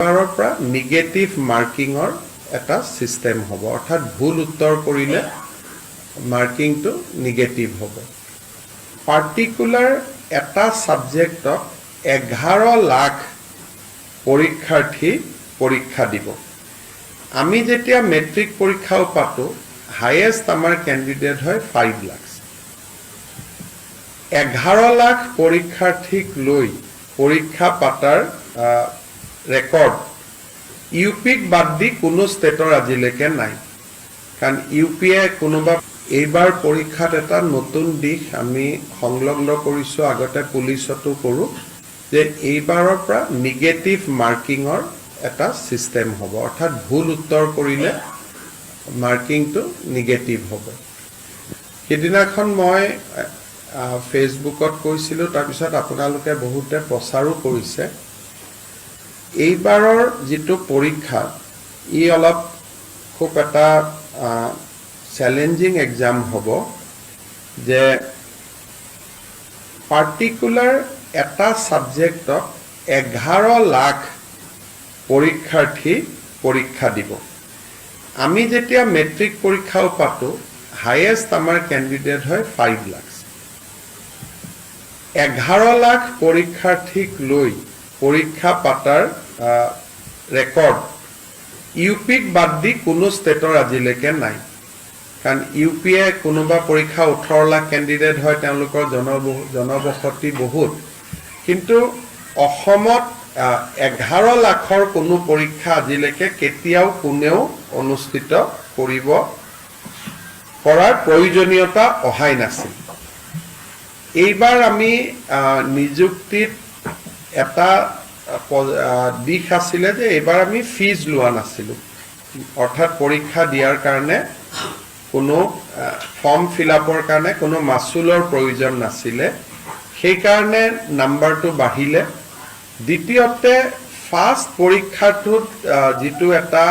এবাৰৰ পৰা নিগেটিভ মাৰ্কিঙৰ এটা সিস্টেম হ'ব অৰ্থাৎ ভুল উত্তৰ কৰিলে মাৰ্কিংটো নিগেটিভ হ'ব পাৰ্টিকুলাৰ এটা সাবজেক্টক 11 লাখ পৰীক্ষাৰ্থী পৰীক্ষা দিব আমি যেতিয়া মেট্ৰিক পৰীক্ষাও পাতো হাইয়েস্ট আমাৰ ক্যান্ডিডেট হয় 5 লাখ 11 লাখ পৰীক্ষাৰ্থীক লৈ পৰীক্ষা পাতাৰ ৰেকৰ্ড ইউপিক বাদ দি কোনো ষ্টেটৰ আজিলৈকে নাই কাৰণ ইউপিয়ে কোনোবা এইবাৰ পৰীক্ষাত এটা নতুন দিশ আমি সংলগ্ন কৰিছো আগতে পুলিচতো কৰো যে এইবাৰৰ পৰা নিগেটিভ মাৰ্কিঙৰ এটা সিস্টেম হ'ব অৰ্থাৎ ভুল উত্তৰ কৰিলে মাৰ্কিংটো নিগেটিভ হ'ব সেইদিনাখন মই ফেসবুকত কৈছিলো তাৰ পিছত আপোনালোকে বহুতে প্ৰচাৰো কৰিছে এইবাৰৰ যেটো পৰীক্ষা ই অলপ খুব এটা চ্যালেঞ্জিং এক্সাম হ'ব যে পাৰ্টিকুলাৰ এটা সাবজেক্টক 11 লাখ পৰীক্ষাৰ্থী পৰীক্ষা দিব আমি যেতিয়া মেট্ৰিক পৰীক্ষাও পাতো হাইয়েস্ট আমাৰ ক্যান্ডিডেট হয় 5 লাখ 11 লাখ পৰীক্ষাৰ্থীক লৈ পৰীক্ষা পাতাৰ ৰেকৰ্ড ইউপিক বাদ দি কোনো ষ্টেটৰ আজিলৈকে নাই কাৰণ ইউপিয়ে কোনোবা পৰীক্ষা 18 লাখ ক্যান্ডিডেট হয় তেওঁলোকৰ জনবসতি বহুত কিন্তু অসমত 11 লাখৰ কোনো পৰীক্ষা আজিলৈকে কেতিয়াও কোনেও অনুষ্ঠিত কৰিব কৰাৰ প্ৰয়োজনীয়তা অহাই নাছিল এইবাৰ আমি নিযুক্তিত এটা দিশ আছিল যে এবাৰ আমি ফিজ লোৱা নাছিল অৰ্থাৎ পৰীক্ষা দিয়াৰ কাৰণে কোনো ফৰ্ম ফিল আপৰ কাৰণে কোনো মাসুলৰ প্ৰয়োজন নাছিল সেই কাৰণে নাম্বাৰটো বাঢ়িলে দ্বিতীয়তে ফাৰ্স্ট পৰীক্ষাটোত যেটো এটা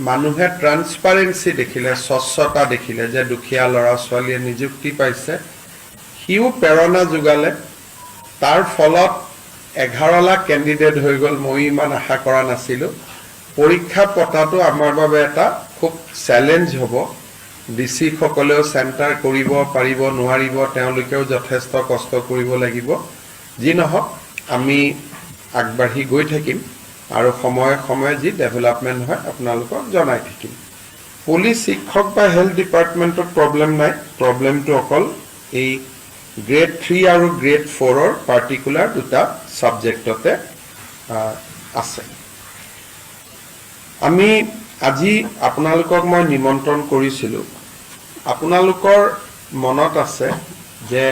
মানুহে ট্ৰান্সপাৰেন্সি দেখিলে স্বচ্ছতা দেখিলে যে দুখীয়া লৰা ছোৱালীয়ে নিযুক্তি পাইছে হিউ প্ৰেৰণা যোগালে তাৰ ফলত 11 লাখ ক্যান্ডিডেট হৈ গল মই ইমান আশা কৰা নাছিলো পৰীক্ষা পতাটো আমাৰ বাবে এটা খুব চ্যালেঞ্জ হ'ব ডিসি সকলেও সেন্টাৰ কৰিব পাৰিব নোৱাৰিব তেওঁলোকেও যথেষ্ট কষ্ট কৰিব লাগিব যি নহওক আমি আগবাঢ়ি গৈ থাকিম আৰু সময়ে সময়ে যি ডেভেলপমেন্ট হয় আপোনালোকক জনাই থাকিম পুলিচ শিক্ষক বা হেলথ ডিপাৰ্টমেন্টৰ প্ৰবলেম নাই প্ৰবলেমটো অকল এই গ্ৰেড 3 আৰু গ্ৰেড 4 ৰ পাৰ্টিকুলাৰ দুটা সাবজেক্টতে আছে আমি আজি আপোনালোকক মই নিমন্ত্ৰণ কৰিছিলো আপোনালোকৰ মনত আছে যে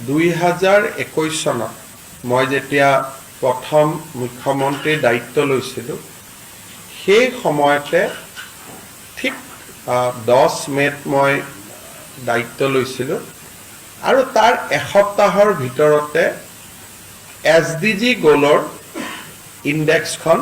2021 চনত মই যেতিয়া প্ৰথম মুখ্যমন্ত্ৰীৰ দায়িত্ব লৈছিলো সেই সময়তে ঠিক 10 মেত মই দায়িত্ব লৈছিলো আৰু তাৰ এসপ্তাহৰ ভিতৰতে এসডিজি গোলৰ ইনডেক্সখন